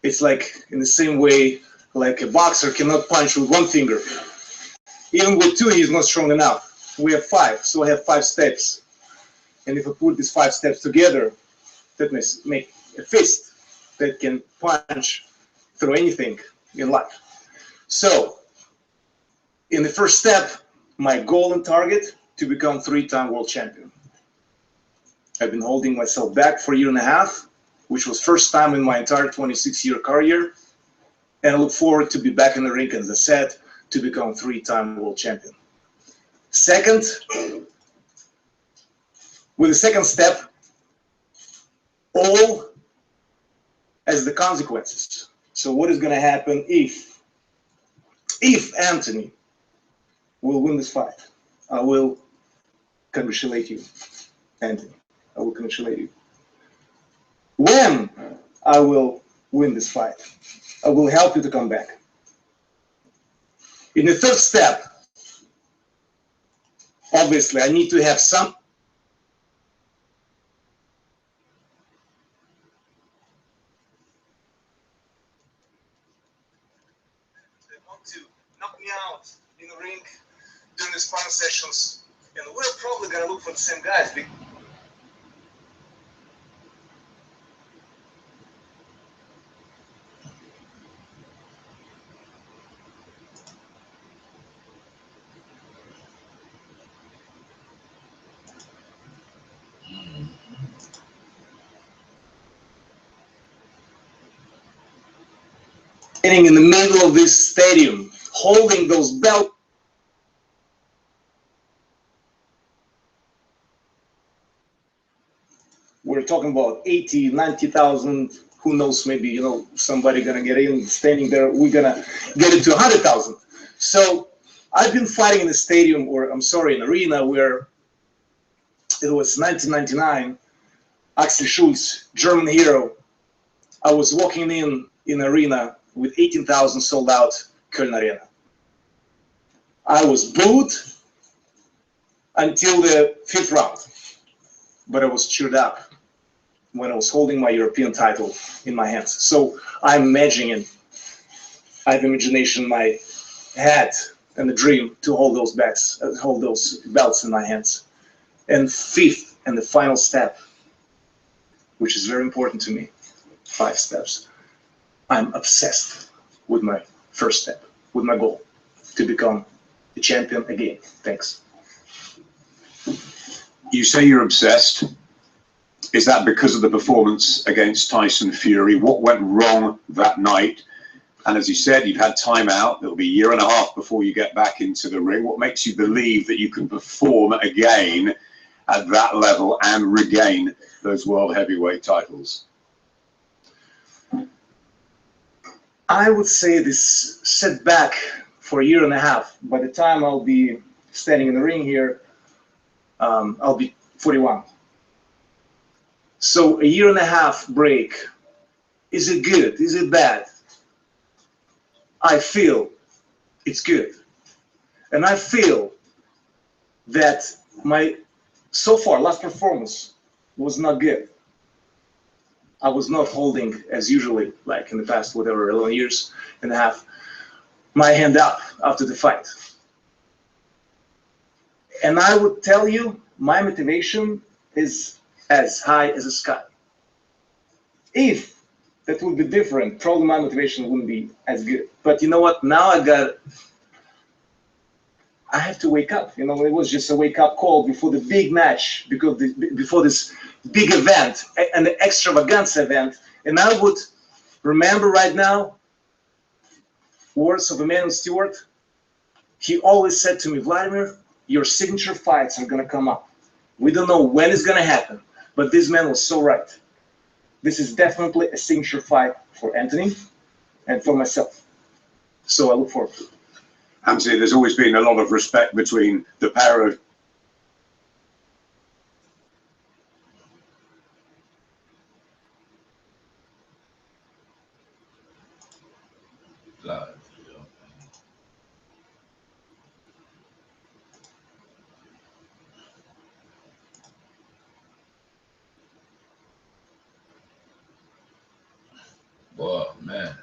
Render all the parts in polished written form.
It's like in the same way, like a boxer cannot punch with one finger. Even with two, he's not strong enough. We have five, so I have 5 steps. And if I put these 5 steps together, that may make a fist that can punch through anything in life. So, in the first step, my goal and target to become 3-time world champion. I've been holding myself back for a year and a half, which was first time in my entire 26-year career. And I look forward to be back in the ring, as I said, to become 3-time world champion. Second, with the second step, all as the consequences. So what is going to happen if Anthony will win this fight? I will congratulate you, Anthony. I will congratulate you. When I will win this fight, I will help you to come back. In the third step, obviously, I need to have some. They want to knock me out in the ring during the sparring sessions, and we're probably gonna look for the same guys. Standing in the middle of this stadium, holding those belts. We're talking about 80, 90,000, who knows, maybe, you know, somebody gonna get in, standing there, we're gonna get it to 100,000. So I've been fighting in a stadium, or I'm sorry, an arena where it was 1999, Axel Schulz, German hero. I was walking in arena with 18,000 sold out Köln Arena. I was booed until the 5th round, but I was cheered up when I was holding my European title in my hands. So I'm imagining, I have imagination in my head and the dream to hold those belts in my hands. And 5th and the final step, which is very important to me, 5 steps. I'm obsessed with my first step, with my goal to become the champion again. Thanks. You say you're obsessed. Is that because of the performance against Tyson Fury? What went wrong that night? And as you said, you've had time out. It'll be a year and a half before you get back into the ring. What makes you believe that you can perform again at that level and regain those world heavyweight titles? I would say this setback for a year and a half. By the time I'll be standing in the ring here, I'll be 41. So a year and a half break, is it good? Is it bad? I feel it's good. And I feel that my, so far, last performance was not good. I was not holding, as usually, like in the past, whatever, 11 years and a half, my hand up after the fight. And I would tell you, my motivation is as high as the sky. If that would be different, probably my motivation wouldn't be as good. But you know what? Now I have to wake up. You know, it was just a wake-up call before the big match, because before this big event, an extravaganza event. And I would remember right now words of Emmanuel Stewart. He always said to me, Vladimir, your signature fights are going to come up. We don't know when it's going to happen, but this man was so right. This is definitely a signature fight for Anthony and for myself. So I look forward to it. Anthony, there's always been a lot of respect between the pair of Oh man.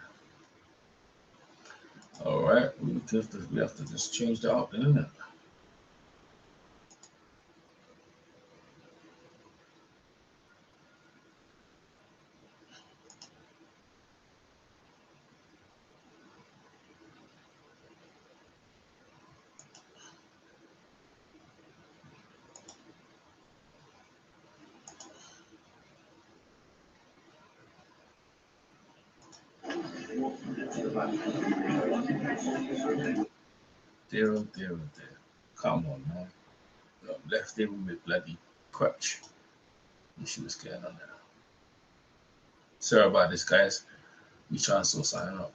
All right, we have to just change that up, isn't it? There. Come on, man. Left table with bloody crutch. You see what's going on there. Sorry about this, guys. We trying to sort something out.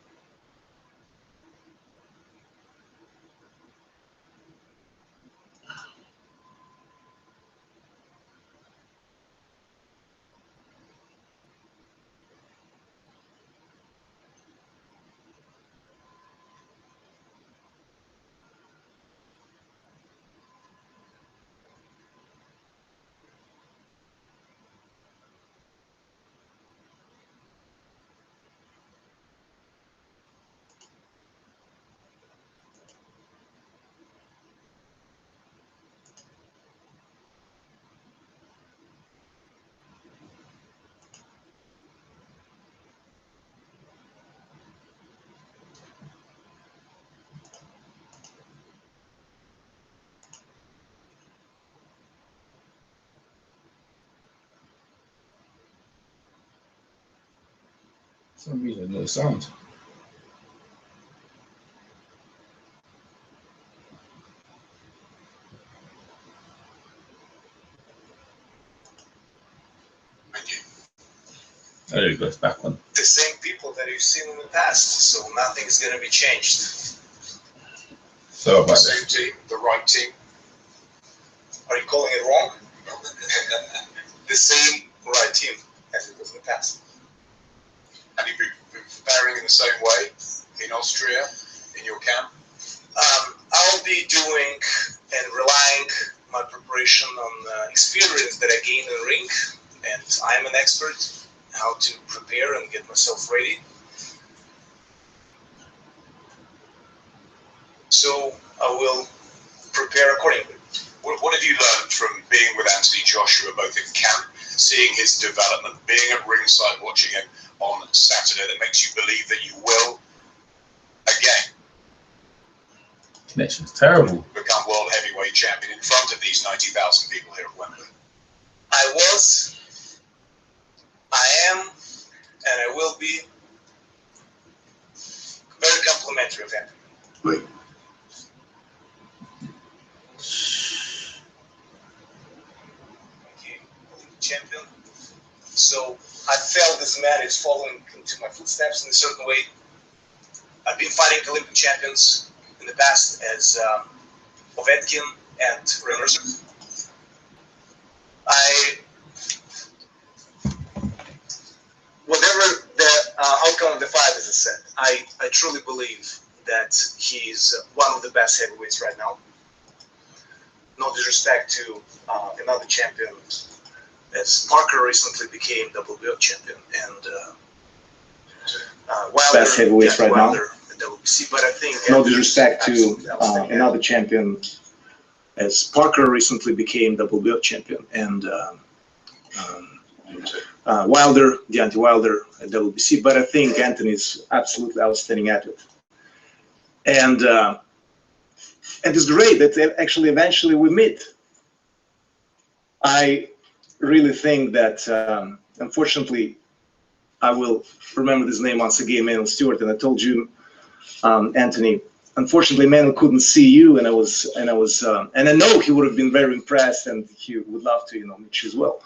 For some reason, no sound. There you go, it's back on. The same people that you've seen in the past, so nothing is going to be changed. So about the same team, the right team. Are you calling it wrong? The same right team as it was in the past. And you've been preparing in the same way in Austria, in your camp? I'll be doing and relying my preparation on experience that I gained in the ring, and I'm an expert how to prepare and get myself ready. So I will prepare accordingly. What have you learned from being with Anthony Joshua, both in camp, seeing his development, being at ringside, watching him on Saturday, that makes you believe that you will, again, connection's terrible, become world heavyweight champion in front of these 90,000 people here at Wembley? I was, I am, and I will be very complimentary of Anthony. Right. Champion. So I felt this man is following into my footsteps in a certain way. I've been fighting Olympic champions in the past as Povetkin and Mercer. Whatever the outcome of the fight is, said, I truly believe that he's one of the best heavyweights right now. No disrespect to another champion, as Parker recently became WBO champion, and Wilder, best heavyweights right now. The WBC, but I think No disrespect to another champion, as Parker recently became WBO champion, and Wilder, Deontay Wilder at WBC. But I think Anthony's absolutely outstanding athlete, and it's great that actually eventually we meet. I really think that, unfortunately, I will remember this name once again, Manuel Stewart. And I told you, Anthony, unfortunately, Manuel couldn't see you, and I know he would have been very impressed, and he would love to, meet you as well.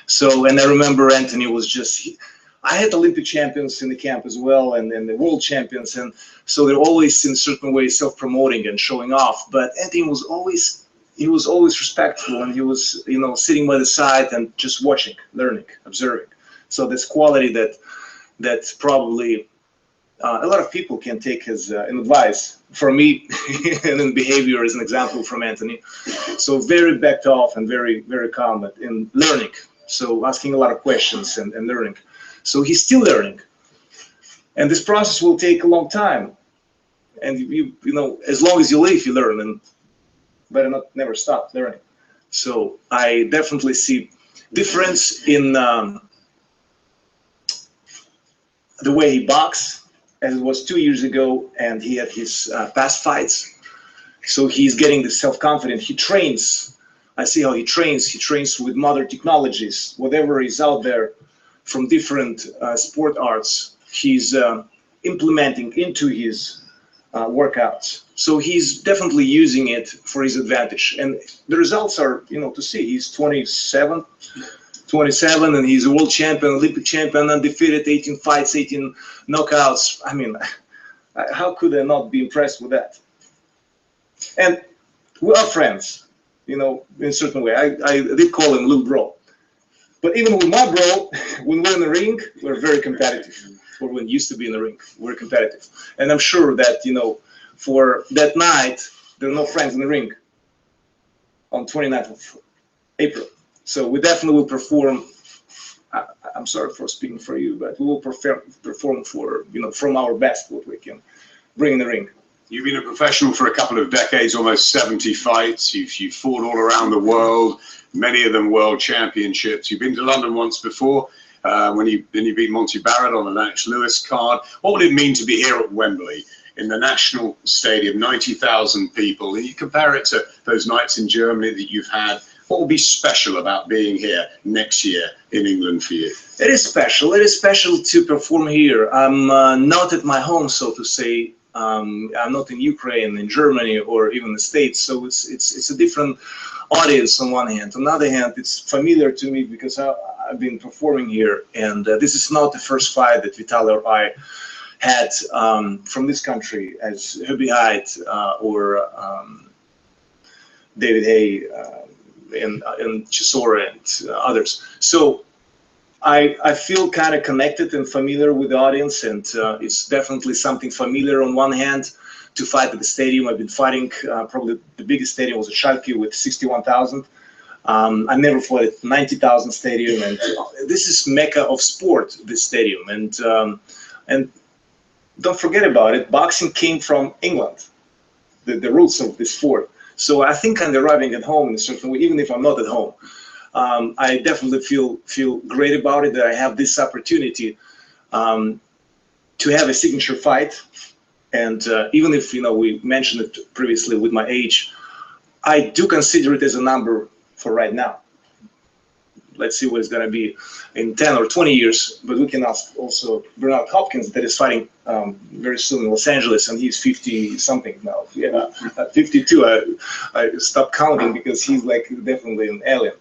So, and I remember Anthony was just. I had Olympic champions in the camp as well, and the world champions, and so they're always in a certain way self-promoting and showing off. But Anthony was always. He was always respectful, and he was, sitting by the side and just watching, learning, observing. So this quality that probably a lot of people can take as an advice from me, and in behavior as an example from Anthony. So very backed off and very, very calm in learning. So asking a lot of questions and learning. So he's still learning. And this process will take a long time. And you know, as long as you live, you learn, and better not never stop learning. So I definitely see difference in the way he boxed as it was 2 years ago, and he had his past fights. So he's getting the self-confidence. He trains. I see how he trains. He trains with modern technologies. Whatever is out there from different sport arts, he's implementing into his workouts. So he's definitely using it for his advantage. And the results are, you know, to see. He's 27, and he's a world champion, Olympic champion, undefeated, 18 fights, 18 knockouts. I mean, how could I not be impressed with that? And we are friends, you know, in a certain way. I did call him little bro. But even with my bro, when we're in the ring, we're very competitive. Or when used to be in the ring, we're competitive. And I'm sure that, you know, for that night, there are no friends in the ring on 29th of April. So we definitely will perform. I'm sorry for speaking for you, but we will perform for, you know, from our best what we can bring in the ring. You've been a professional for a couple of decades, almost 70 fights. You've fought all around the world, many of them world championships. You've been to London once before, when you beat Monty Barrett on the Lennox Lewis card. What would it mean to be here at Wembley in the National Stadium, 90,000 people? And you compare it to those nights in Germany that you've had. What will be special about being here next year in England for you? It is special. It is special to perform here. I'm not at my home, so to say. I'm not in Ukraine, in Germany, or even the States. So it's a different audience on one hand. On the other hand, it's familiar to me because I've been performing here, and this is not the first fight that Vitaly or I had from this country, as Hubby Hyde or David Hay and Chisora and others. So I feel kind of connected and familiar with the audience, and it's definitely something familiar on one hand to fight at the stadium. I've been fighting, probably the biggest stadium was at Schalke with 61,000. I never fought at 90,000 stadium, and this is Mecca of sport, this stadium. And don't forget about it, boxing came from England, the roots of this sport. So I think I'm arriving at home in a certain way, even if I'm not at home. I definitely feel great about it that I have this opportunity to have a signature fight. And even if, you know, we mentioned it previously with my age, I do consider it as a number for right now. Let's see what it's going to be in 10 or 20 years. But we can ask also Bernard Hopkins that is fighting very soon in Los Angeles, and he's 50 something now. Yeah, 52. I stopped counting because he's like definitely an alien.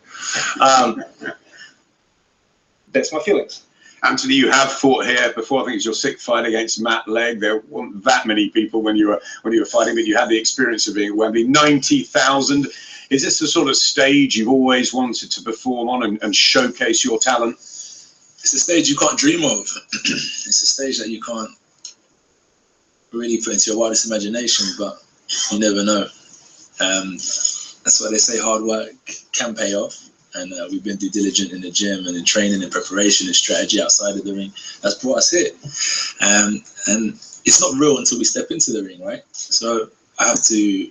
That's my feelings. Anthony, you have fought here before. I think it's your sixth fight against Matt Legg. There weren't that many people when you were fighting, but you had the experience of being at Wembley. 90,000. Is this the sort of stage you've always wanted to perform on and showcase your talent? It's a stage you can't dream of. It's a stage that you can't really put into your wildest imagination, but you never know. That's why they say hard work can pay off. And we've been due diligent in the gym and in training and preparation and strategy outside of the ring. That's brought us here. And it's not real until we step into the ring, right? So I have to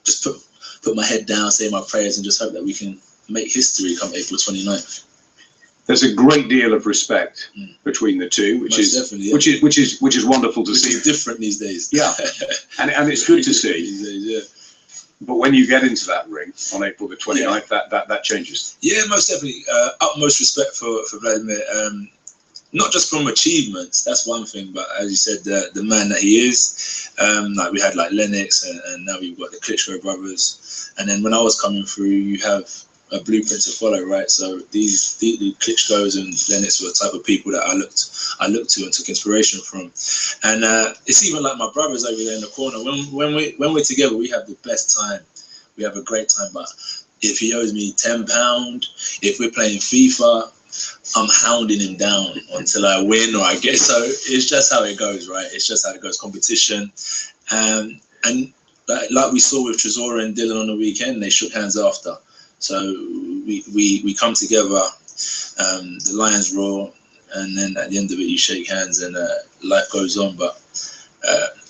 just put my head down, say my prayers, and just hope that we can make history come April 29th. There's a great deal of respect between the two, which is wonderful to see. It's different these days. Yeah, and it's good to see. These days, yeah. But when you get into that ring on April the 29th, that changes. Yeah, most definitely. Utmost respect for Wladimir. Not just from achievements, that's one thing, but as you said, the man that he is. Like we had like Lennox, and now we've got the Klitschko brothers. And then when I was coming through, you have a blueprint to follow, right? So the Klitschkos and Lennox were the type of people that I looked to and took inspiration from. And it's even like my brothers over there in the corner. When we're together, we have the best time. We have a great time. But if he owes me £10, if we're playing FIFA, I'm hounding him down until I win or I get. So it's just how it goes, right? It's just how it goes. Competition, and like we saw with Chisora and Dylan on the weekend, they shook hands after. So we come together. The Lions roar. and then at the end of it, you shake hands and life goes on. But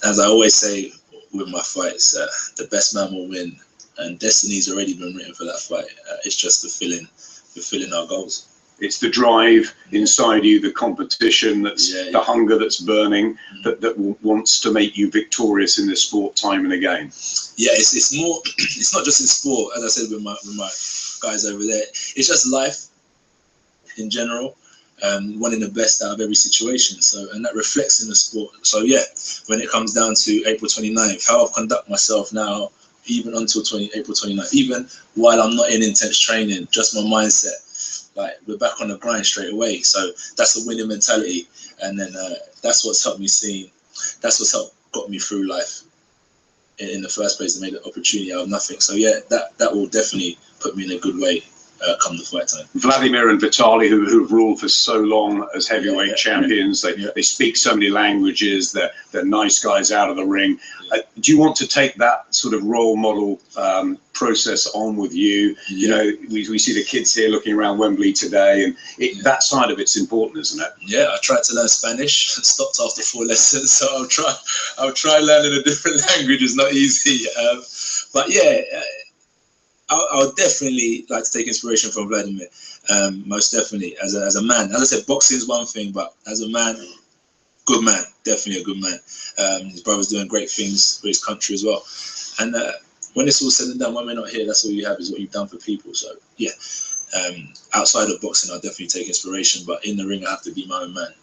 as I always say with my fights, the best man will win, and destiny's already been written for that fight. It's just fulfilling our goals. It's the drive inside you, the competition, that's the hunger that's burning, that wants to make you victorious in this sport time and again. Yeah, it's more. It's not just in sport, as I said with my guys over there. It's just life in general, wanting the best out of every situation. So, and that reflects in the sport. So yeah, when it comes down to April 29th, how I've conduct myself now, even until April 29th, even while I'm not in intense training, just my mindset. Like, we're back on the grind straight away. So that's a winning mentality. And then that's what's helped me see. That's what's got me through life in the first place, and made an opportunity out of nothing. So yeah, that will definitely put me in a good way come the fight time. Vladimir and Vitaly, who've ruled for so long as heavyweight champions, they speak so many languages, they're nice guys out of the ring. Do you want to take that sort of role model process on with you? You know, we see the kids here looking around Wembley today, and that side of it's important, isn't it? Yeah, I tried to learn Spanish, stopped after 4 lessons, so I'll try learning a different language. It's not easy, but yeah, I'll definitely like to take inspiration from Vladimir, most definitely. As a man, as I said, boxing is one thing, but as a man, good man, definitely a good man. His brother's doing great things for his country as well. And when it's all said and done, when we're not here, that's all you have is what you've done for people. So yeah, outside of boxing, I'll definitely take inspiration, but in the ring, I have to be my own man.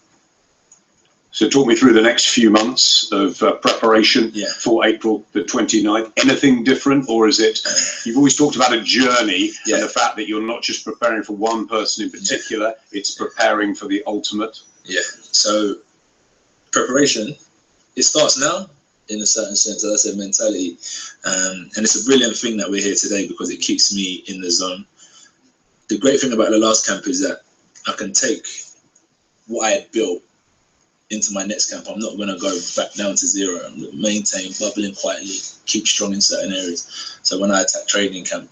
So talk me through the next few months of preparation for April the 29th. Anything different, or is it, you've always talked about a journey and the fact that you're not just preparing for one person in particular, it's preparing for the ultimate? Yeah, so preparation, it starts now in a certain sense, as I said, mentality. And it's a brilliant thing that we're here today because it keeps me in the zone. The great thing about the last camp is that I can take what I had built into my next camp. I'm not going to go back down to zero. I'm going to maintain, bubbling quietly, keep strong in certain areas. So when I attack training camp,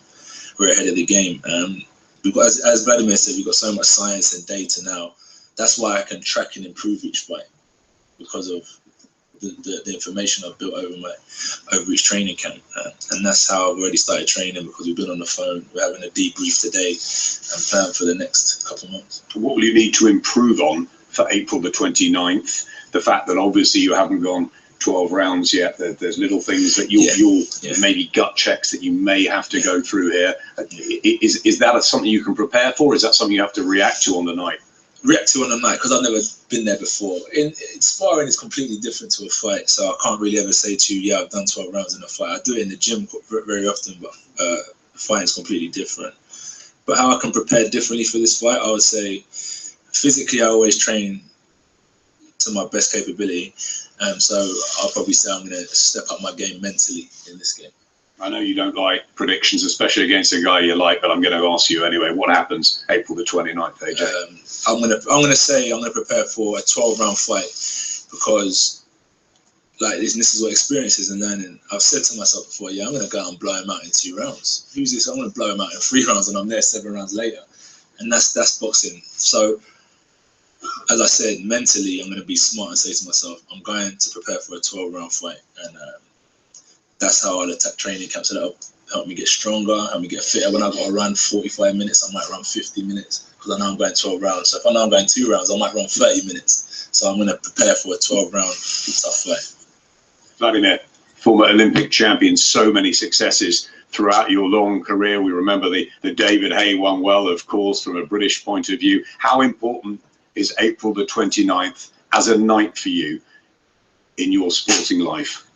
we're ahead of the game. We've got, as Vladimir said, we've got so much science and data now. That's why I can track and improve each fight, because of the information I've built over each training camp. And that's how I've already started training, because we've been on the phone. We're having a debrief today and plan for the next couple of months. What will you need to improve on for April the 29th? The fact that obviously you haven't gone 12 rounds yet, there's little things that you'll maybe gut checks that you may have to go through here. Is that something you can prepare for? Is that something you have to react to on the night? React to on the night, because I've never been there before. Sparring is completely different to a fight, so I can't really ever say to you, yeah, I've done 12 rounds in a fight. I do it in the gym very often, but fighting is completely different. But how I can prepare differently for this fight, I would say, physically, I always train to my best capability. So I'll probably say I'm going to step up my game mentally in this game. I know you don't like predictions, especially against a guy you like, but I'm going to ask you anyway. What happens April the 29th, AJ? I'm going to say I'm going to prepare for a 12-round fight, because like this is what experience is and learning. I've said to myself before, yeah, I'm going to go out and blow him out in 2 rounds. Who's this? I'm going to blow him out in 3 rounds, and I'm there 7 rounds later. And that's boxing. So, as I said, mentally, I'm going to be smart and say to myself, I'm going to prepare for a 12-round fight. And that's how I'll attack training camp. So that'll help me get stronger, help me get fitter. When I've got to run 45 minutes, I might run 50 minutes, because I know I'm going 12 rounds. So if I know I'm going 2 rounds, I might run 30 minutes. So I'm going to prepare for a 12-round tough fight. Vladimir, former Olympic champion, so many successes throughout your long career. We remember the David Hay one well, of course, from a British point of view. How important is April the 29th as a night for you in your sporting life?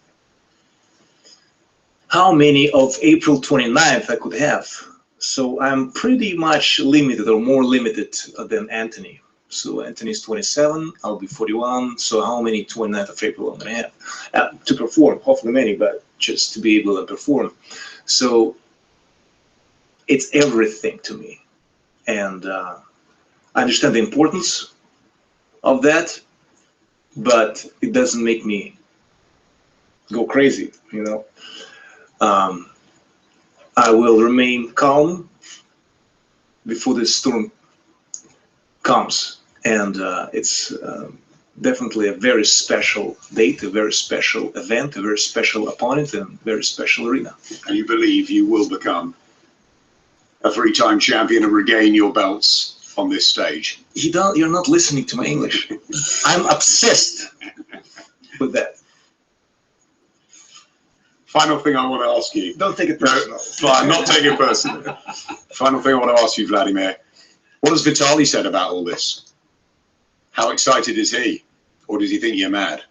How many of April 29th I could have? So I'm pretty much limited, or more limited than Anthony. So Anthony's 27, I'll be 41. So how many 29th of April I'm going to have to perform? Hopefully many, but just to be able to perform. So it's everything to me. And I understand the importance of that, but it doesn't make me go crazy, you know. I will remain calm before the storm comes, and it's definitely a very special date, a very special event, a very special opponent, and very special arena. And you believe you will become a three-time champion and regain your belts on this stage? You're not listening to my English. I'm obsessed with that. Final thing I want to ask you. Don't take it personal. Fine, not take it personally. Final thing I want to ask you, Vladimir. What has Vitaly said about all this? How excited is he? Or does he think you're mad?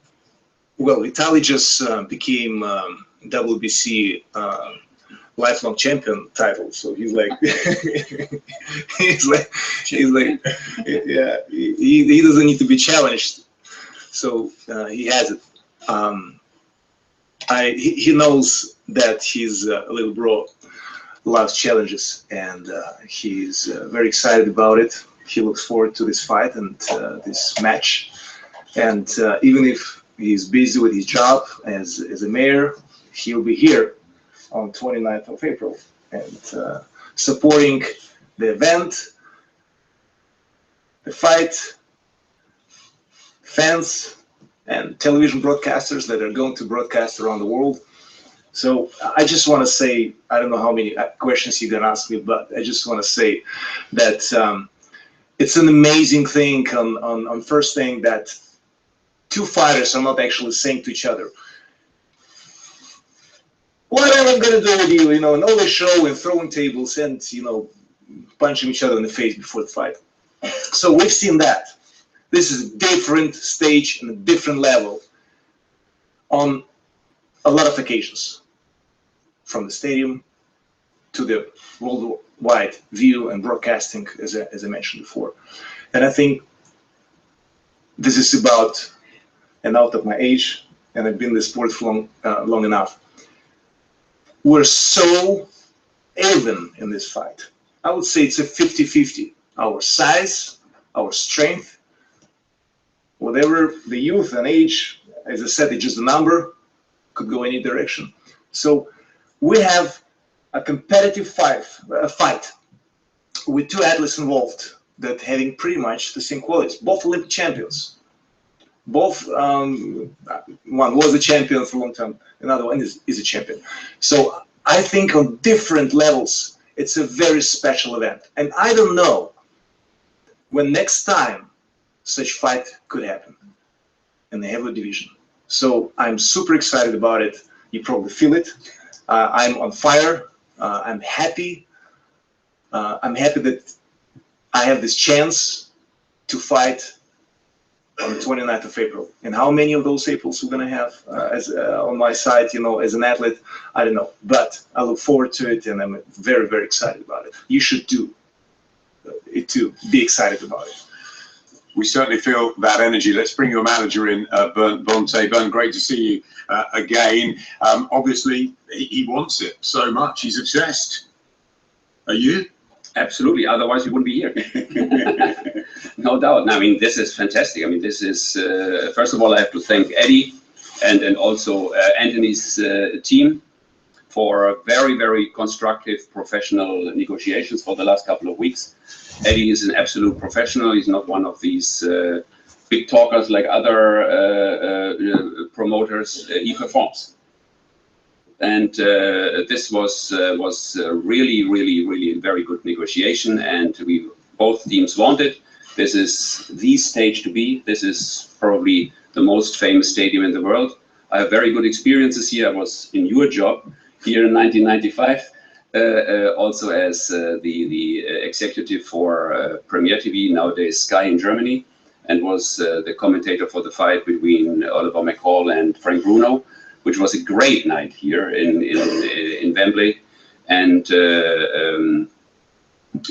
Well, Vitaly just became WBC lifelong champion title, so he's like, he's like, yeah, he doesn't need to be challenged, so he has it. He knows that his little bro loves challenges, and he's very excited about it. He looks forward to this fight and this match. And even if he's busy with his job as a mayor, he'll be here on 29th of April and supporting the event, the fight, fans, and television broadcasters that are going to broadcast around the world. So I just want to say, I don't know how many questions you're going to ask me, but I just want to say that it's an amazing thing on first thing that two fighters are not actually saying to each other, what am I going to do with you, and all the show and throwing tables and, punching each other in the face before the fight. So we've seen that. This is a different stage and a different level on a lot of occasions, from the stadium to the worldwide view and broadcasting, as I mentioned before. And I think this is about, and out of my age, and I've been in the sport for long enough, we're so even in this fight. I would say it's a 50-50. Our size, our strength, whatever the youth and age, as I said, it's just a number, could go any direction. So we have a competitive fight with two athletes involved that having pretty much the same qualities, both Olympic champions. Both, one was a champion for a long time, another one is a champion. So I think on different levels, it's a very special event. And I don't know when next time such fight could happen in the heavyweight division. So I'm super excited about it. You probably feel it. I'm on fire. I'm happy. I'm happy that I have this chance to fight on the 29th of April. And how many of those Aprils we're going to have on my side, as an athlete, I don't know. But I look forward to it, and I'm very, very excited about it. You should do it too. Be excited about it. We certainly feel that energy. Let's bring your manager in, Bernd Bonte. Bernd, great to see you again. Obviously, he wants it so much. He's obsessed. Are you? Absolutely. Otherwise, we wouldn't be here. No doubt. I mean, this is fantastic. I mean, this is, first of all, I have to thank Eddie and also Anthony's team for very, very constructive professional negotiations for the last couple of weeks. Eddie is an absolute professional. He's not one of these big talkers like other promoters. He performs. And this was really, really, really a very good negotiation, and both teams wanted. This is the stage to be. This is probably the most famous stadium in the world. I have very good experiences here. I was in your job here in 1995, also as the executive for Premier TV, nowadays Sky in Germany, and was the commentator for the fight between Oliver McCall and Frank Bruno, which was a great night here in Wembley. And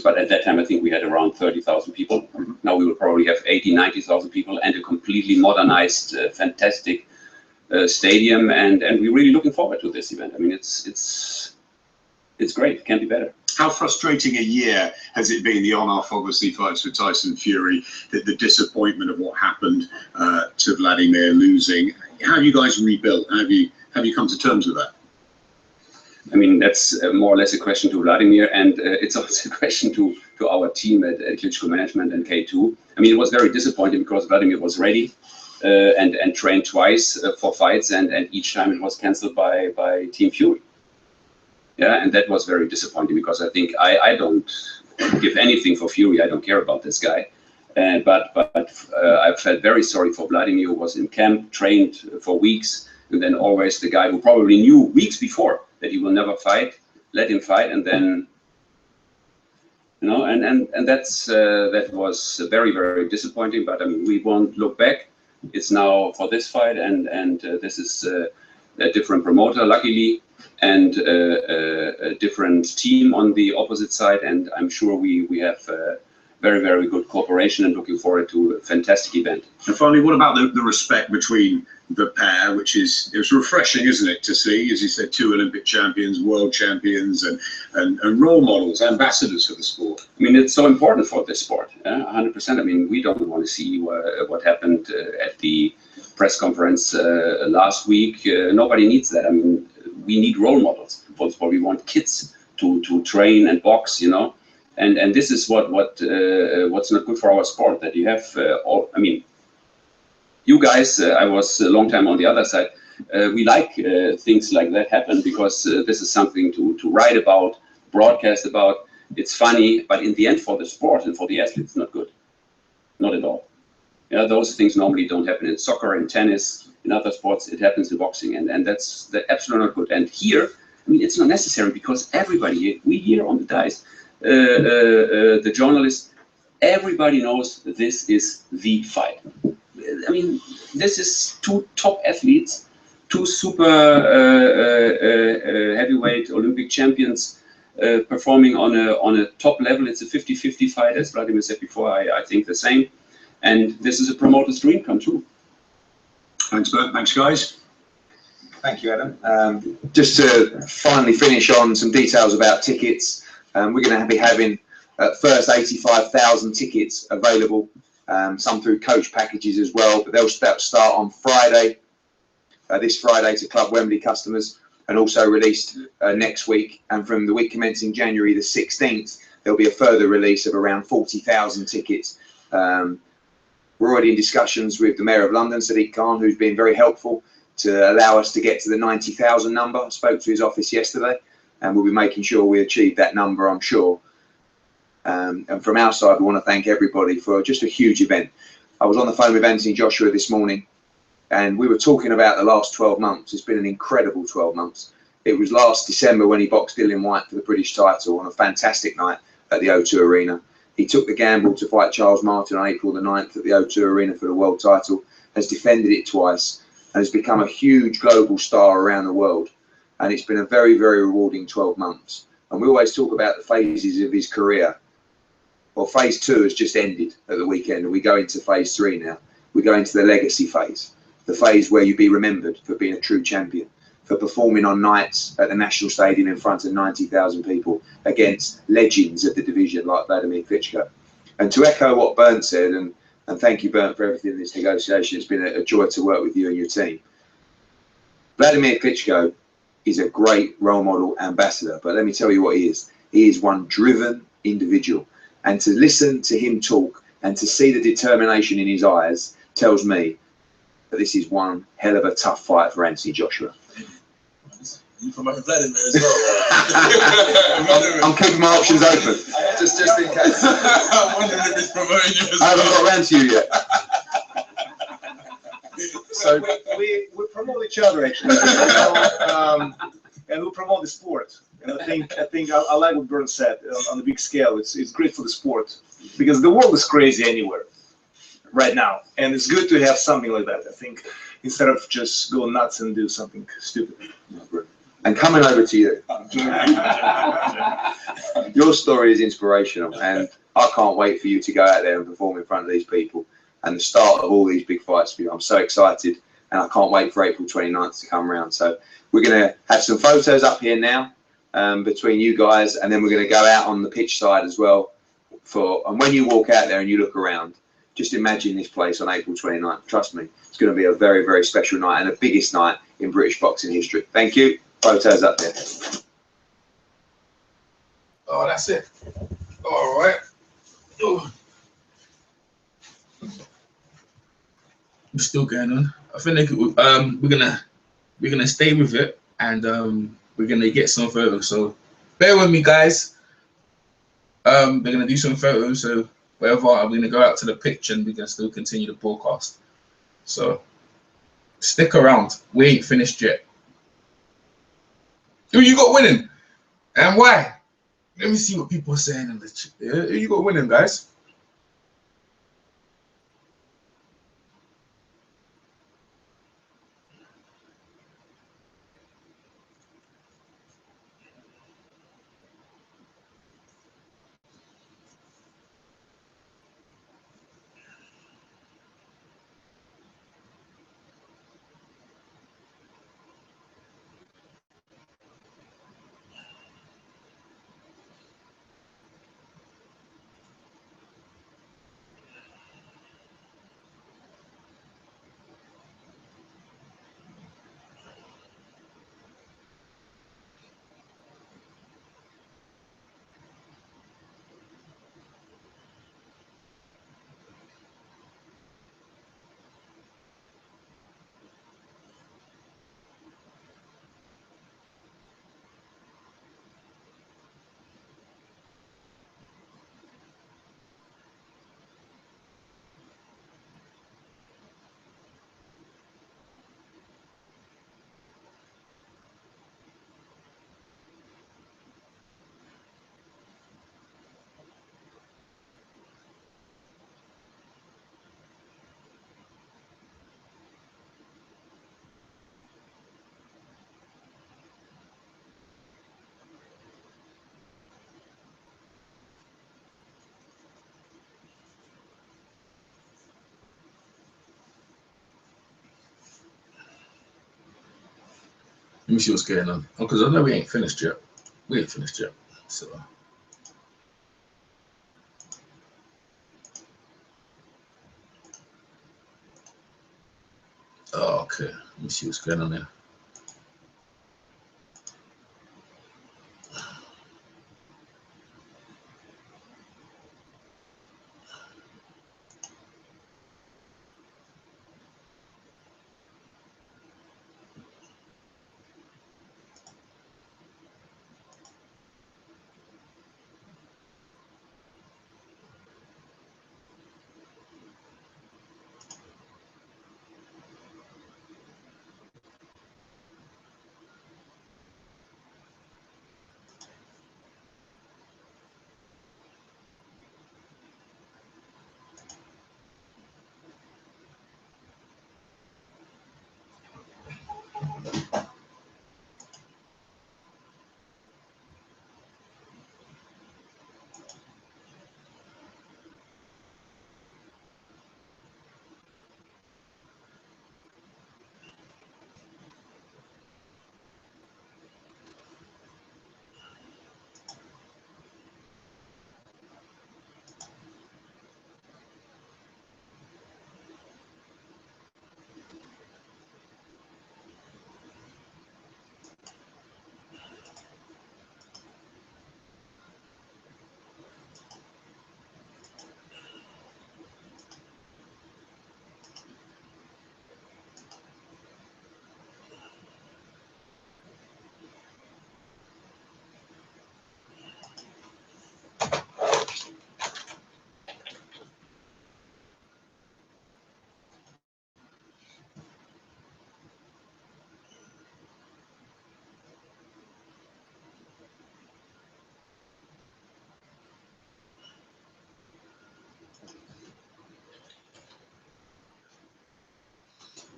but at that time, I think we had around 30,000 people. Now we will probably have 80, 90,000 people, and a completely modernized, fantastic stadium. And we're really looking forward to this event. I mean, it's great. Can't be better. How frustrating a year has it been? The on-off, obviously, fights with Tyson Fury, the disappointment of what happened to Vladimir losing. How have you guys rebuilt? Have you come to terms with that? I mean, that's more or less a question to Vladimir, and it's also a question to our team at Klitschko Management and K2. I mean, it was very disappointing because Vladimir was ready and trained twice for fights, and each time it was cancelled by Team Fury. Yeah, and that was very disappointing because I think I don't give anything for Fury. I don't care about this guy. But I felt very sorry for Vladimir, who was in camp, trained for weeks, and then always the guy who probably knew weeks before that he will never fight, let him fight, and then, you know, and that's that was very, very disappointing. But I mean, we won't look back. It's now for this fight, and this is a different promoter, luckily, and a different team on the opposite side, and I'm sure we have very, very good cooperation and looking forward to a fantastic event. And finally, what about the respect between the pair, which is, it was refreshing, isn't it, to see, as you said, 2 Olympic champions, world champions, and role models, ambassadors for the sport. I mean, it's so important for this sport, 100%. I mean, we don't want to see what happened at the press conference last week. Nobody needs that. I mean, we need role models for the sport. We want kids to train and box, you know. And this is what's not good for our sport, that you have all, I mean, you guys, I was a long time on the other side, we like things like that happen because this is something to write about, broadcast about. It's funny, but in the end, for the sport and for the athletes, it's not good. Not at all. Yeah, those things normally don't happen in soccer, in tennis, in other sports. It happens in boxing, and that's absolutely not good. And here, I mean, it's not necessary because everybody, we here on the dice, the journalists, everybody knows this is the fight. I mean, this is 2 top athletes, 2 super heavyweight Olympic champions performing on a top level. It's a 50-50 fight, as Vladimir said before. I think the same. And this is a promoter's dream come true. Thanks, Bert. Thanks, guys. Thank you, Adam. Just to finally finish on some details about tickets, we're going to be having first 85,000 tickets available, some through coach packages as well, but they'll start on Friday, this Friday, to Club Wembley customers, and also released next week. And from the week commencing January the 16th, there'll be a further release of around 40,000 tickets. We're already in discussions with the Mayor of London, Sadiq Khan, who's been very helpful to allow us to get to the 90,000 number. I spoke to his office yesterday, and we'll be making sure we achieve that number, I'm sure. And from our side, we want to thank everybody for just a huge event. I was on the phone with Anthony Joshua this morning, and we were talking about the last 12 months. It's been an incredible 12 months. It was last December when he boxed Dillian Whyte for the British title on a fantastic night at the O2 Arena. He took the gamble to fight Charles Martin on April the 9th at the O2 Arena for the world title, has defended it twice, and has become a huge global star around the world. And it's been a very, very rewarding 12 months. And we always talk about the phases of his career. Well, phase 2 has just ended at the weekend, and we go into phase 3 now. We go into the legacy phase, the phase where you be remembered for being a true champion, for performing on nights at the National Stadium in front of 90,000 people against legends of the division like Vladimir Klitschko. And to echo what Bernd said, and thank you, Bernd, for everything in this negotiation. It's been a joy to work with you and your team. Vladimir Klitschko is a great role model ambassador, but let me tell you what he is. He is one driven individual. And to listen to him talk and to see the determination in his eyes tells me that this is one hell of a tough fight for Anthony Joshua. You promote Vladimir as well. I'm keeping my options open, just in case. I'm wondering if he's promoting you as I haven't got around to you yet. So we promote each other, actually, and we promote the sport. And I think I like what Bernd said on the big scale. It's great for the sport because the world is crazy anywhere right now, and it's good to have something like that. I think instead of just go nuts and do something stupid. And coming over to you, your story is inspirational, and I can't wait for you to go out there and perform in front of these people and the start of all these big fights for you. I'm so excited, and I can't wait for April 29th to come around. So we're going to have some photos up here now between you guys, and then we're going to go out on the pitch side as well. And when you walk out there and you look around, just imagine this place on April 29th. Trust me, it's going to be a very, very special night and the biggest night in British boxing history. Thank you. Photos up there. Oh, that's it. All right. Oh. We're still going on. I think we're gonna stay with it, and we're gonna get some photos. So bear with me, guys. We're gonna do some photos. So wherever I'm gonna go out to the pitch, and we can still continue the broadcast. So stick around. We ain't finished yet. Who you got winning, and why? Let me see what people are saying in the chat. Who you got winning, guys? Let me see what's going on. Because I know we ain't finished yet. We ain't finished yet. So. Oh, okay. Let me see what's going on there.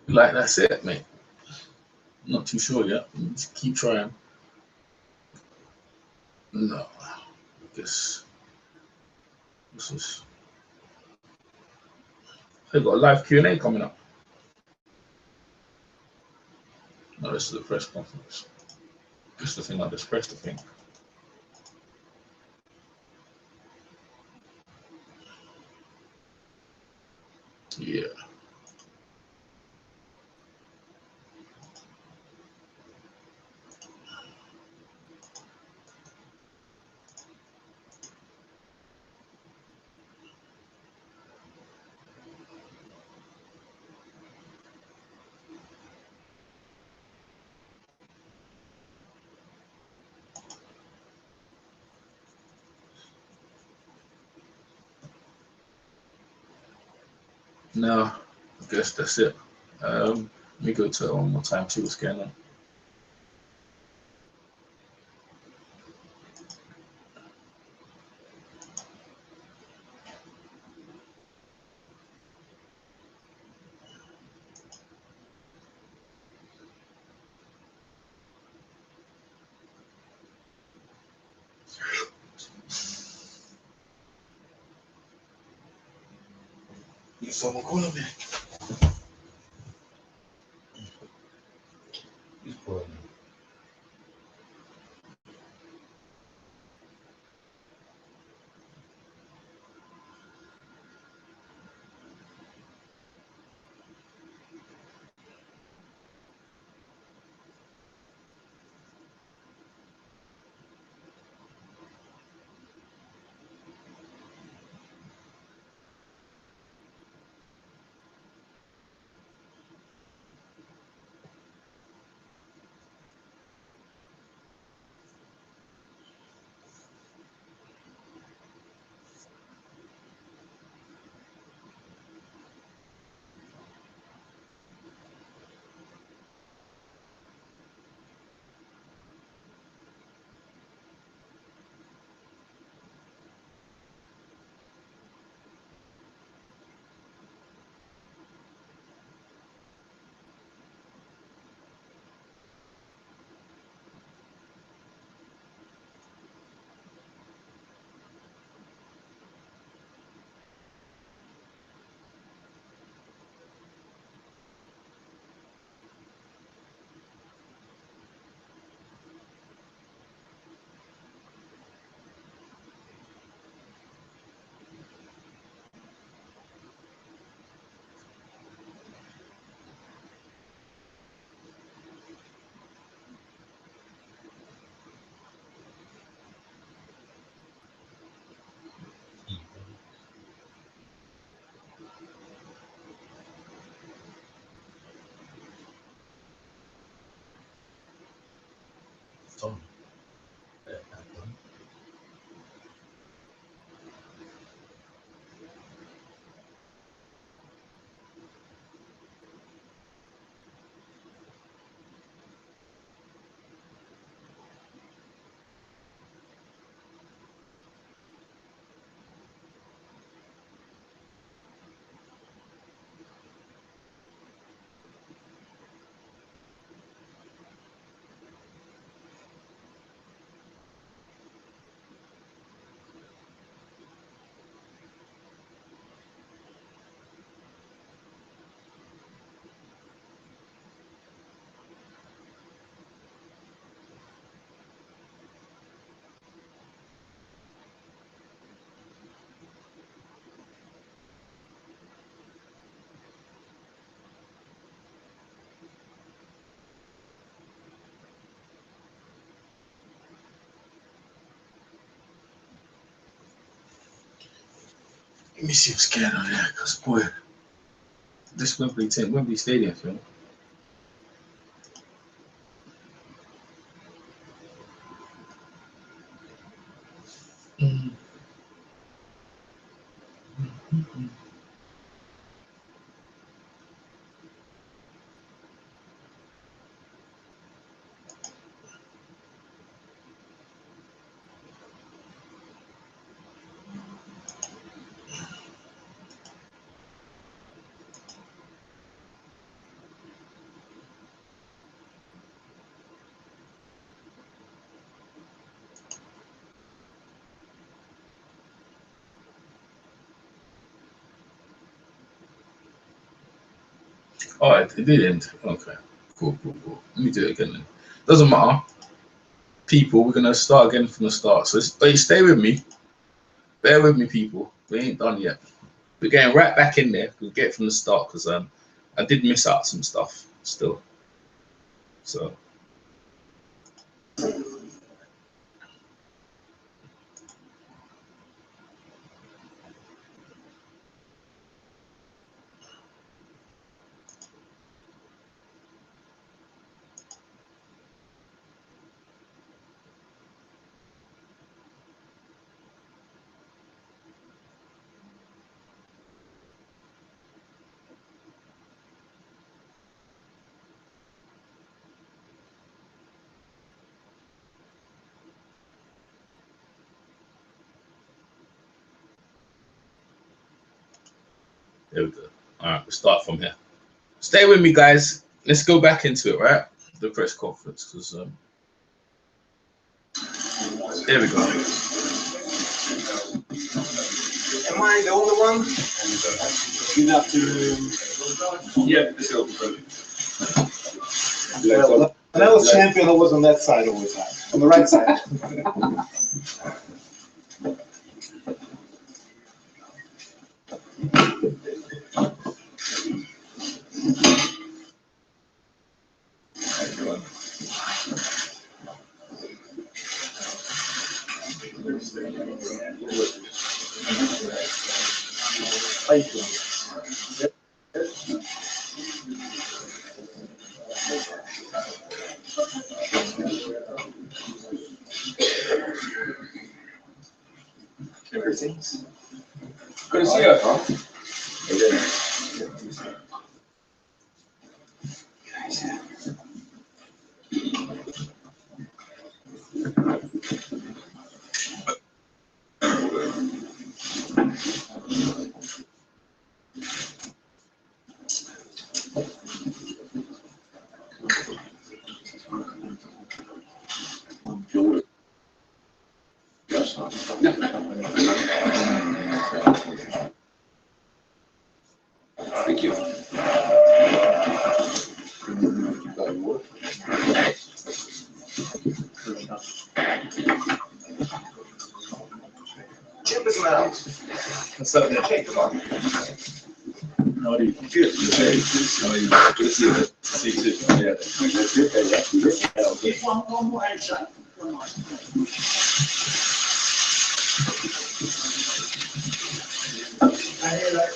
Like, that's it, mate. Not too sure yet. Just keep trying. No. I guess this is. They've got a live Q&A coming up. No, this is the press conference. This is the thing I just pressed, I think. Yeah. No, I guess that's it. Let me go to it one more time, see what's going on. You someone calling me? He's calling me. Tom. Let me see what's going on there, because boy, this Wembley Stadium film. Oh, it did end. Okay, cool. Let me do it again then. Doesn't matter. People, we're gonna start again from the start. So stay with me. Bear with me, people. We ain't done yet. We're getting right back in there. We'll get from the start because I did miss out some stuff still. So. There we go. All right, we'll start from here. Stay with me, guys. Let's go back into it, right? The press conference, because there we go. Am I the only one? You have to. Yeah, let's go. Well, when I was champion, I was on that side all the time, on the right side. How you doing? Good to see you, huh? Thank you. Chip is out. What's up, man? Hey, come on. How are you? Good. How are you? Good to see you. See you too. Yeah. One more headshot. One more. I hear that.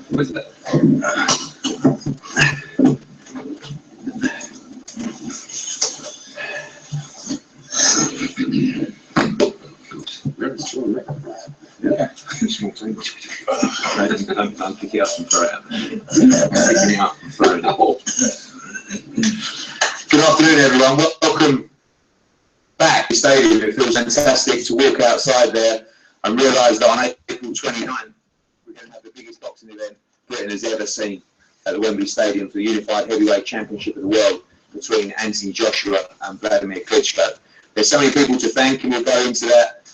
What's that? I'm picking up and throw it out. Picking it up and throwing it. Good afternoon, everyone. Welcome back to the stadium. It feels fantastic to walk outside there and realise that on April 29th, we're going to have the biggest boxing event Britain has ever seen at the Wembley Stadium for the Unified Heavyweight Championship of the World between Anthony Joshua and Vladimir Klitschko. There's so many people to thank, and we'll go into that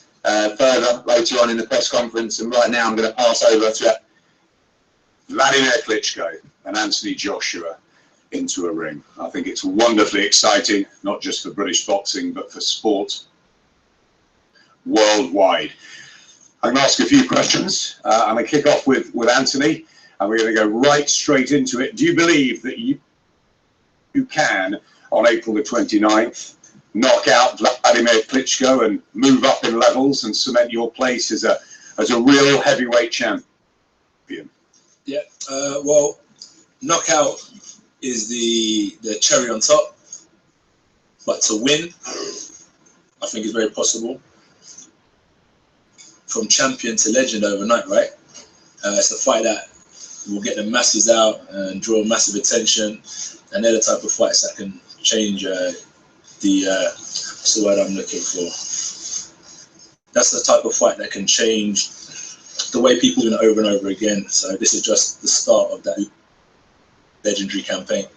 further later on in the press conference. And right now, I'm going to pass over to Vladimir Klitschko and Anthony Joshua into a ring. I think it's wonderfully exciting, not just for British boxing, but for sport worldwide. I'm going to ask a few questions. I'm going to kick off with Anthony, and we're going to go right straight into it. Do you believe that you can, on April the 29th, knock out Vladimir Klitschko and move up in levels and cement your place as a real heavyweight champion? Yeah. Well, knockout is the cherry on top, but to win, I think is very possible. From champion to legend overnight, right? It's a fight that will get the masses out and draw massive attention, and they're the type of fights that can change what's the word I'm looking for? That's the type of fight that can change the way people win over and over again. So this is just the start of that legendary campaign.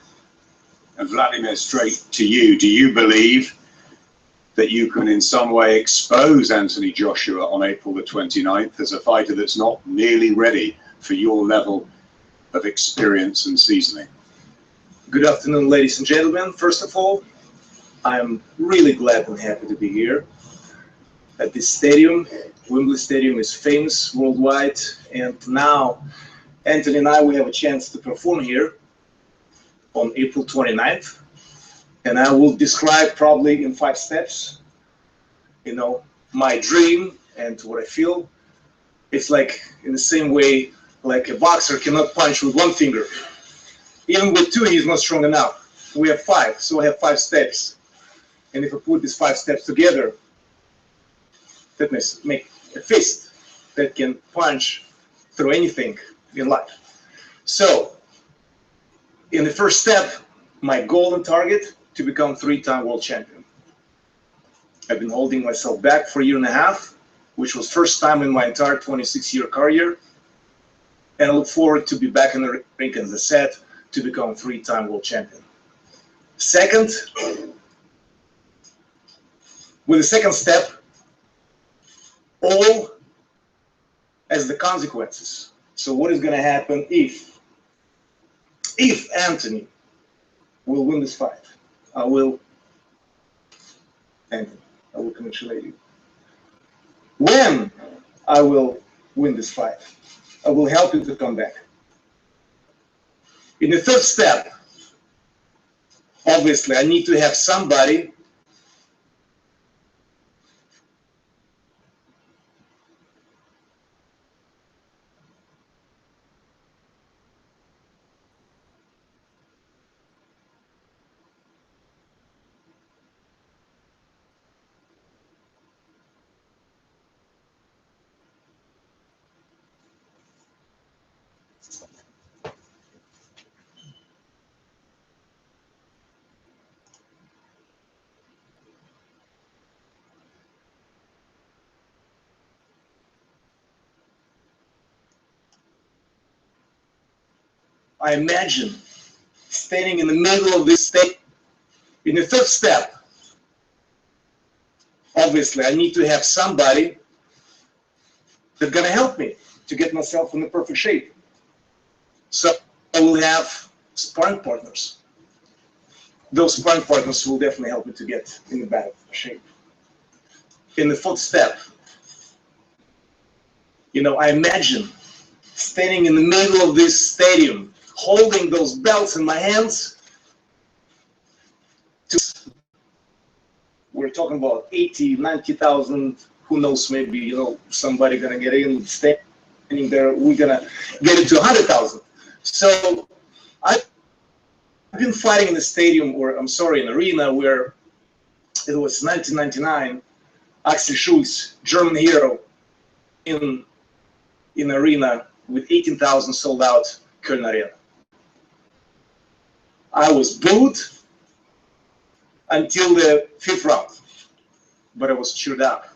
And Vladimir, straight to you. Do you believe that you can in some way expose Anthony Joshua on April the 29th as a fighter that's not nearly ready for your level of experience and seasoning? Good afternoon, ladies and gentlemen. First of all, I'm really glad and happy to be here at this stadium. Wembley Stadium is famous worldwide, and now Anthony and I, we have a chance to perform here on April 29th, and I will describe probably in 5 steps, my dream and what I feel. It's like in the same way, like a boxer cannot punch with 1 finger. Even with 2, he's not strong enough. We have 5, so I have 5 steps. And if I put these 5 steps together, that means make a fist that can punch through anything in life. So, in the first step, my goal and target to become 3-time world champion. I've been holding myself back for a year and a half, which was first time in my entire 26-year career. And I look forward to be back in the ring, as I said, to become 3-time world champion. Second, with the second step, all as the consequences. So what is going to happen if Anthony will win this fight? Anthony, I will congratulate you. When I will win this fight, I will help you to come back. In the third step, obviously, I need to have somebody I imagine standing in the middle of this state. In the third step, obviously, I need to have somebody that's going to help me to get myself in the perfect shape. So I will have sparring partners. Those sparring partners will definitely help me to get in the better shape. In the fourth step, I imagine standing in the middle of this stadium, holding those belts in my hands. We're talking about 80, 90,000, who knows, maybe, somebody gonna get in, standing there, we're gonna get it to 100,000. So I've been fighting in the stadium, an arena where it was 1999, Axel Schulz, German hero, in arena with 18,000 sold out Köln Arena. I was booed until the 5th round, but I was cheered up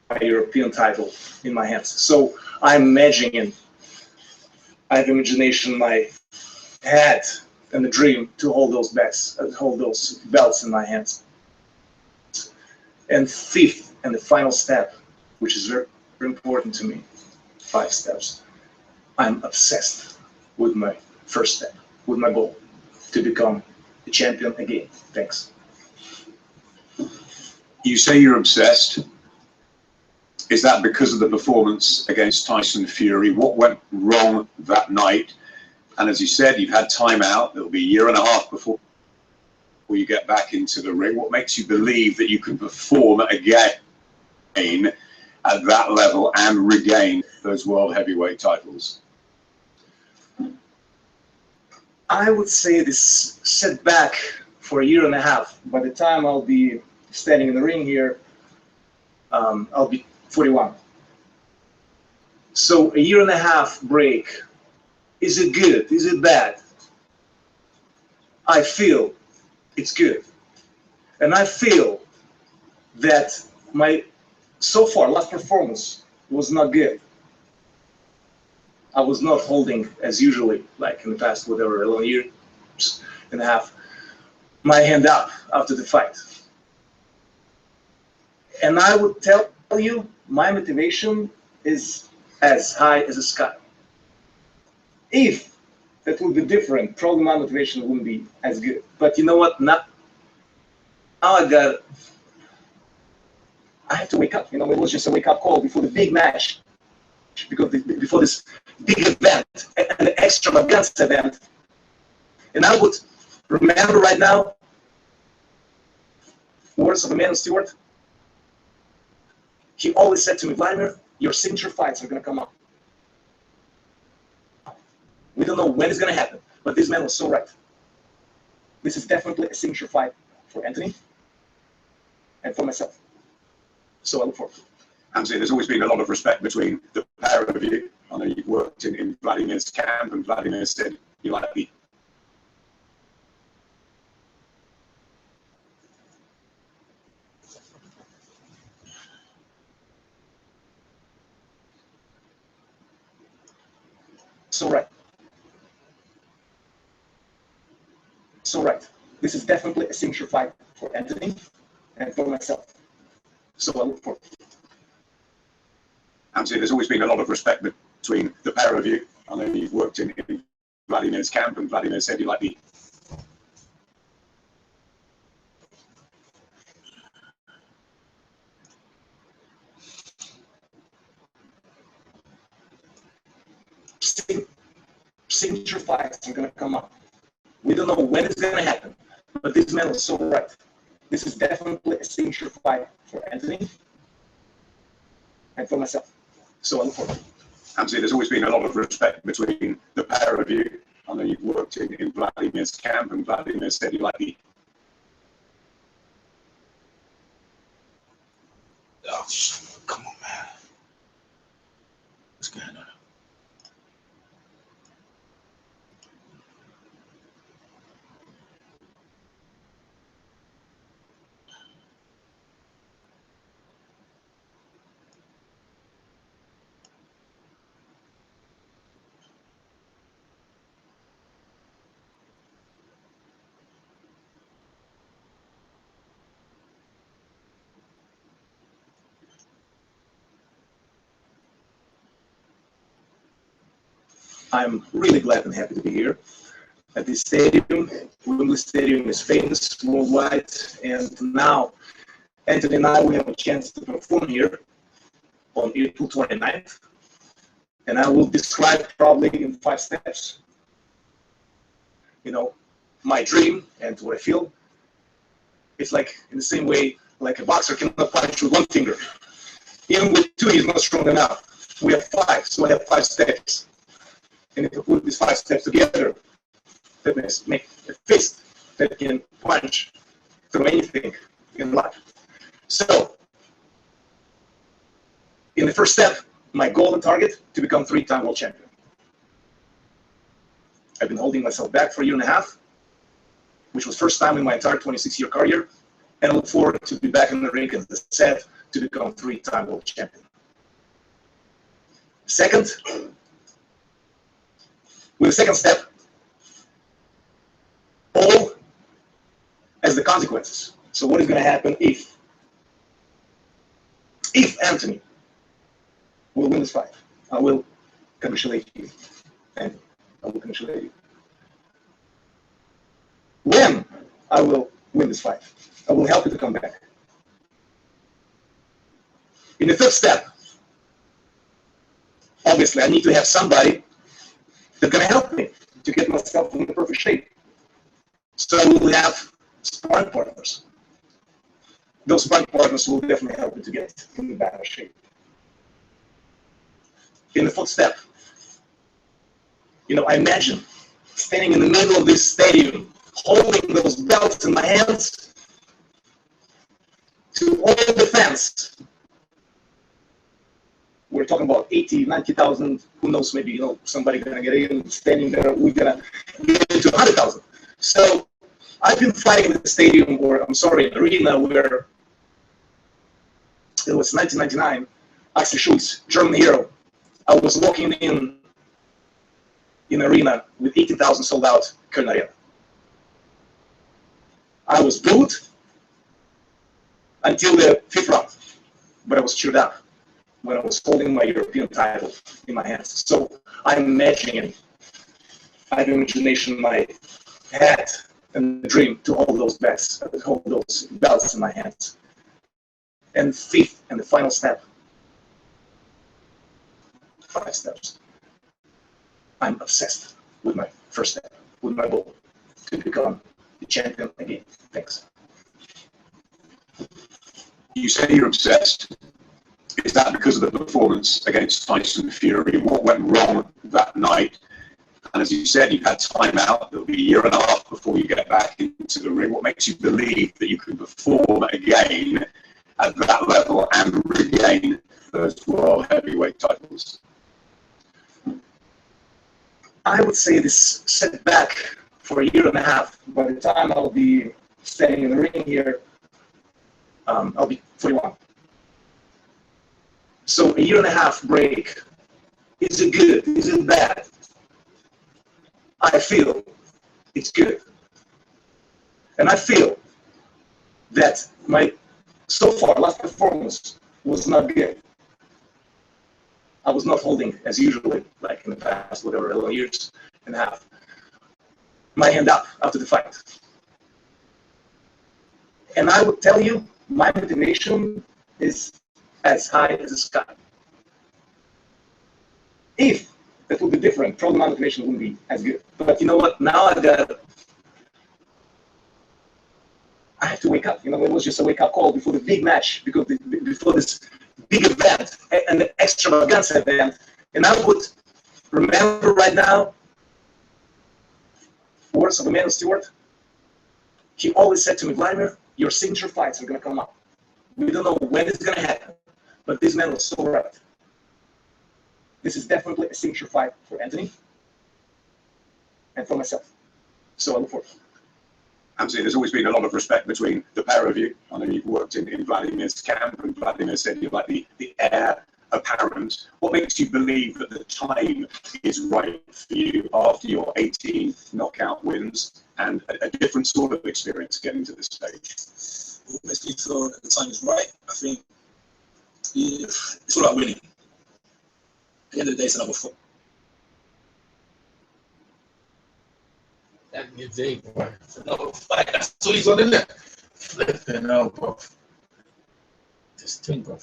by a European title in my hands. So I'm imagining, I have imagination in my head and the dream to hold those belts in my hands. And fifth and the final step, which is very, very important to me, 5 steps. I'm obsessed with my first step, with my goal to become a champion again. Thanks. You say you're obsessed. Is that because of the performance against Tyson Fury? What went wrong that night? And as you said, you've had time out. It'll be a year and a half before you get back into the ring. What makes you believe that you can perform again at that level and regain those world heavyweight titles? I would say this setback for a year and a half. By the time I'll be standing in the ring here, I'll be 41. So a year and a half break, is it good? Is it bad? I feel it's good. And I feel that my so far last performance was not good. I was not holding as usually, like in the past, whatever, 11 years and a half, my hand up after the fight. And I would tell you, my motivation is as high as the sky. If that would be different, probably my motivation wouldn't be as good. But you know what? Now I have to wake up. It was just a wake-up call before the big match, because before this big event and the extravagance event. And I would remember right now words of Emmanuel Stewart. He always said to me, Vladimir, your signature fights are going to come up. We don't know when it's going to happen, but this man was so right. This is definitely a signature fight for Anthony and for myself. So I look forward to it. Anthony, there's always been a lot of respect between the pair of you. I know you've worked in Vladimir's camp, and Vladimir said you like the. So right. So right. This is definitely a signature fight for Anthony and for myself. So I look forward. Anthony, there's always been a lot of respect between the pair of you. I know you've worked in Vladimir's camp, and Vladimir said you like the. Signature fights are going to come up. We don't know when it's going to happen, but this man was so right. This is definitely a signature fight for Anthony and for myself. So I look forward. Anthony, there's always been a lot of respect between the pair of you. I know you've worked in Vladimir's camp, and Vladimir said you like the. Oh, come on, man. What's going on? I'm really glad and happy to be here at this stadium. Wembley Stadium is famous worldwide, and now Anthony and I, we have a chance to perform here on April 29th, and I will describe probably in 5 steps, you know, my dream and what I feel. It's like in the same way, like a boxer cannot punch with 1 finger. Even with 2, he's not strong enough. We have 5, so I have 5 steps. And if you put these 5 steps together, that means make a fist that can punch through anything in life. So, in the first step, my goal and target to become 3-time world champion. I've been holding myself back for 1.5 years, which was first time in my entire 26-year career, and I look forward to be back in the ring, as I said, to become 3-time world champion. Second, with the second step, all as the consequences. So what is going to happen if Anthony will win this fight? I will congratulate you, and I will congratulate you. When I will win this fight, I will help you to come back. In the third step, obviously I need to have somebody that's going to help me to get myself in the perfect shape. So I will have sparring partners. Those sparring partners will definitely help me to get in better shape. In the fourth step, you know, I imagine standing in the middle of this stadium, holding those belts in my hands to all the fans. We're talking about 80, 90,000, who knows, maybe, you know, somebody gonna get in, standing there, we're gonna get into 100,000. So I've been fighting in the stadium, or I'm sorry, an arena where it was 1999, Axel Schulz, German hero. I was walking in arena with 80,000 sold out Köln Arena. I was booed until the 5th round, but I was cheered up when I was holding my European title in my hands. So I'm imagining, I have imagination in my head and the dream to hold those belts in my hands. And fifth and the final step, 5 steps. I'm obsessed with my first step, with my goal to become the champion again. Thanks. You say you're obsessed. Is that because of the performance against Tyson Fury? What went wrong that night? And as you said, you've had time out. It'll be 1.5 years before you get back into the ring. What makes you believe that you can perform again at that level and regain those world heavyweight titles? I would say this setback for a year and a half. By the time I'll be standing in the ring here, I'll be 41. So a year and a half break, is it good? Is it bad? I feel it's good. And I feel that my, so far, last performance was not good. I was not holding as usually, like in the past, whatever, 11 years and a half. My hand up after the fight. And I would tell you, my motivation is as high as the sky. If that would be different, probably my motivation wouldn't be as good. But you know what? Now I have to wake up. You know, it was just a wake-up call before the big match, because before this big event, an extravaganza event. And I would remember right now words of Emmanuel Stewart. He always said to me, Vladimir, your signature fights are going to come up. We don't know when it's going to happen, but this man was so right. This is definitely a signature fight for Anthony and for myself. So I look forward. Absolutely. There's always been a lot of respect between the pair of you. I know you've worked in Vladimir's camp, and Vladimir said you're like the heir apparent. What makes you believe that the time is right for you after your 18 knockout wins and a different sort of experience getting to this stage? What makes me feel that the time is right? I think it's all about winning. At the end of the day, it's another fight. That you think, bro. It's another fight. That's all he's on in there. Flipping out, bro. Just think, bro.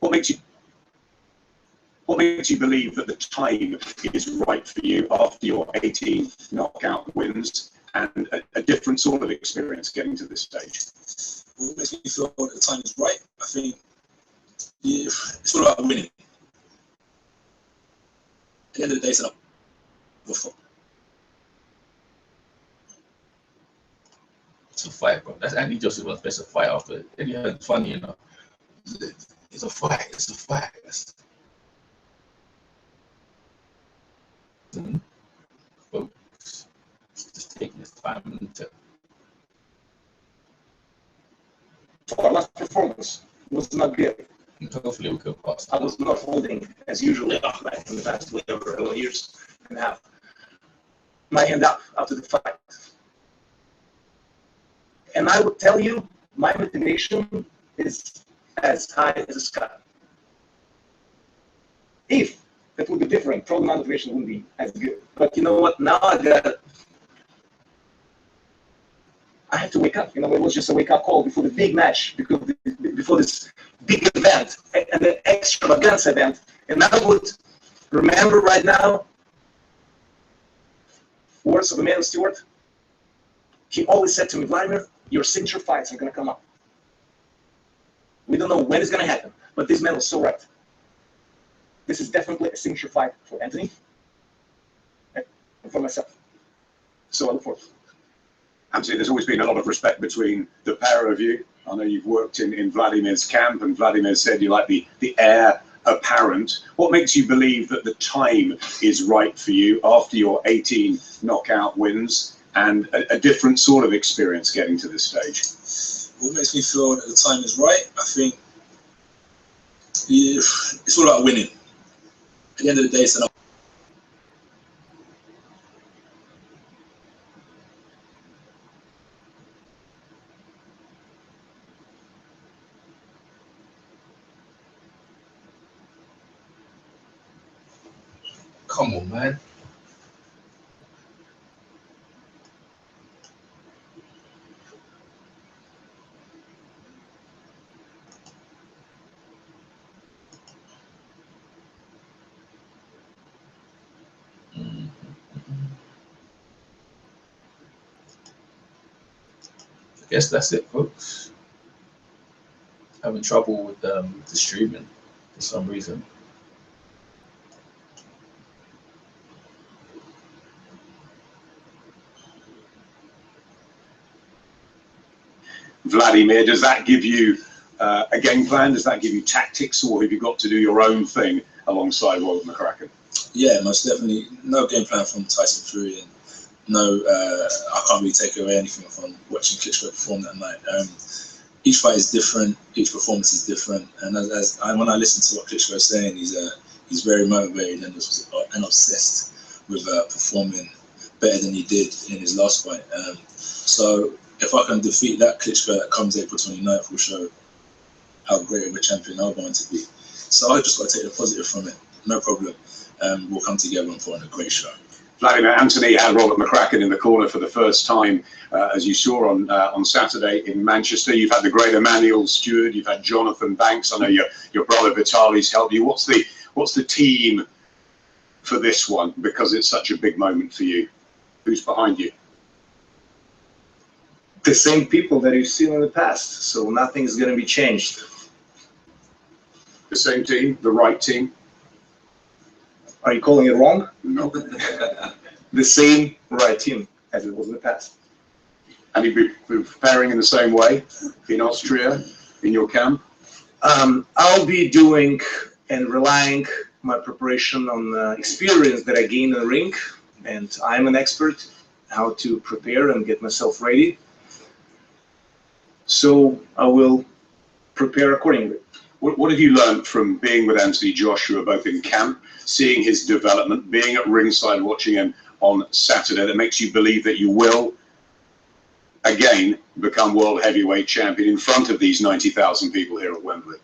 What makes you believe that the time is right for you after your 18 knockout wins and a different sort of experience getting to this stage? What makes me feel that the time is right? I think it's all about winning. At the end of the day, it's another fight. It's a fight, bro. That's Andy Joshua's best fight after it. It's funny, you know. It's a fight. It's a fight. Folks, just taking his time to. Our last performance was not good. Hopefully we could pass. I was not holding as usually, like in the past whatever 11 years and a half. My hand up after the fight. And I would tell you, my motivation is as high as the sky. If that would be different, probably my motivation wouldn't be as good. But you know what? Now I have to wake up. You know, it was just a wake-up call before the big match, because before this big event, an extravaganza event. And I would remember right now words of Emmanuel Stewart. He always said to me, Vladimir, your signature fights are going to come up. We don't know when it's going to happen, but this man was so right. This is definitely a signature fight for Anthony and for myself. So I look forward. Absolutely. There's always been a lot of respect between the pair of you. I know you've worked in Vladimir's camp, and Vladimir said you're like the heir apparent. What makes you believe that the time is right for you after your 18 knockout wins and a different sort of experience getting to this stage? What makes me feel that the time is right? I think it's all about winning. At the end of the day, it's another. Come on, man. I guess that's it, folks. Having trouble with the streaming for some reason. Vladimir, does that give you a game plan? Does that give you tactics, or have you got to do your own thing alongside Robert McCracken? Yeah, most definitely. No game plan from Tyson Fury, and no, I can't really take away anything from watching Klitschko perform that night. Each fight is different, each performance is different, and when I listen to what Klitschko is saying, he's very motivated and obsessed with performing better than he did in his last fight. So if I can defeat that Klitschko that comes April 29th, will show how great of a champion I'm going to be. So I just got to take the positive from it, no problem. We'll come together and put on a great show. Vladimir, Anthony had Robert McCracken in the corner for the first time, as you saw on Saturday in Manchester. You've had the great Emmanuel Stewart, you've had Jonathan Banks. I know your brother Vitaly's helped you. What's the team for this one, because it's such a big moment for you? Who's behind you? The same people that you've seen in the past, so nothing's going to be changed. The same team, the right team? Are you calling it wrong? No. The same right team as it was in the past. And you've been preparing in the same way in Austria, in your camp? I'll be doing and relying my preparation on the experience that I gained in the ring, and I'm an expert how to prepare and get myself ready. So I will prepare accordingly. What have you learned from being with Anthony Joshua, both in camp, seeing his development, being at ringside watching him on Saturday, that makes you believe that you will again become world heavyweight champion in front of these 90,000 people here at Wembley?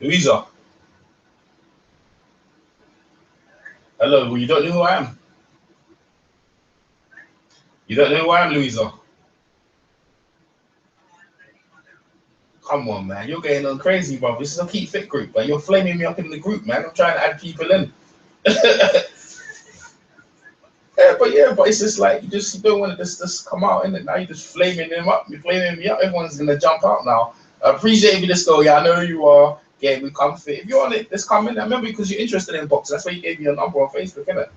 Louisa. Hello, you don't know who I am? You don't know who I am, Louisa? Come on, man. You're getting on crazy, bro. This is a Keep Fit group, but you're flaming me up in the group, man. I'm trying to add people in. yeah, but it's just like you don't want to just come out, innit? Now you're just flaming them up. You're flaming me up. Everyone's gonna jump out now. I appreciate if you just go, yeah, I know who you are. Yeah, we come fit. If you're on it, just come in. I remember because you're interested in boxing. That's why you gave me your number on Facebook, innit?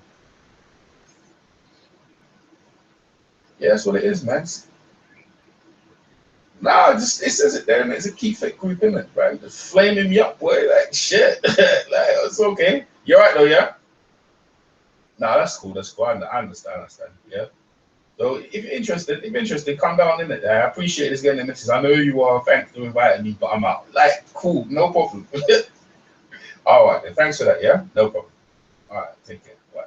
Yeah, that's what it is, man. Nah, it says it there, and it's a Keep Fit group, innit, right? Just flaming me up, boy, like shit. Like, it's okay. You're right though, yeah? Nah, that's cool, I understand, yeah. So if you're interested, come down in it. I appreciate this getting the message. I know who you are, thanks for inviting me, but I'm out. Like, cool, no problem. All right, then, thanks for that, yeah? No problem. All right, take care. Bye.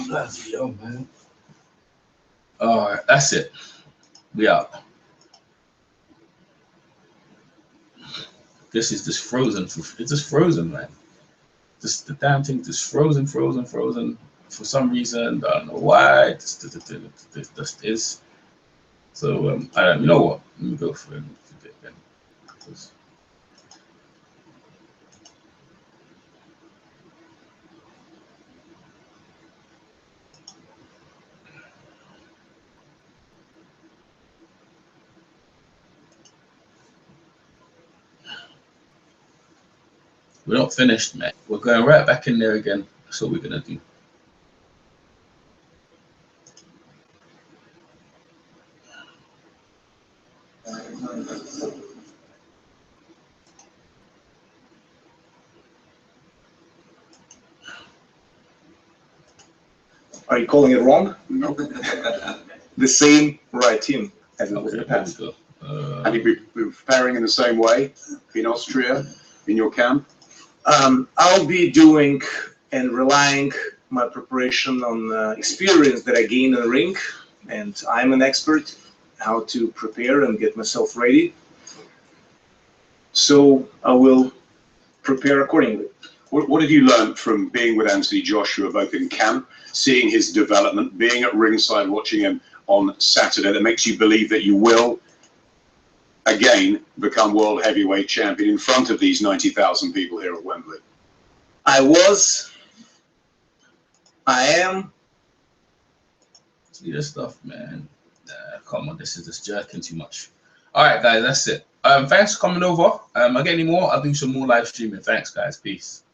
Bloody hell, man. All right, that's it. We out. This is just frozen. It's just frozen, man. Just the damn thing just frozen for some reason. I don't know why. Just is. So I don't. You know what? Let me go for it again. We're not finished, man. We're going right back in there again. That's what we're gonna do. Are you calling it wrong? No. The same right team as it was in the past. And you'll be preparing in the same way in Austria, in your camp? I'll be doing and relying my preparation on experience that I gained in the ring, and I'm an expert how to prepare and get myself ready. So I will prepare accordingly. What have you learned from being with Anthony Joshua, both in camp, seeing his development, being at ringside, watching him on Saturday, that makes you believe that you will again become world heavyweight champion in front of these 90,000 people here at Wembley? I am. See this stuff, man. Come on, this is just jerking too much. All right, guys, that's it. Thanks for coming over. I get any more, I'll do some more live streaming. Thanks, guys. Peace.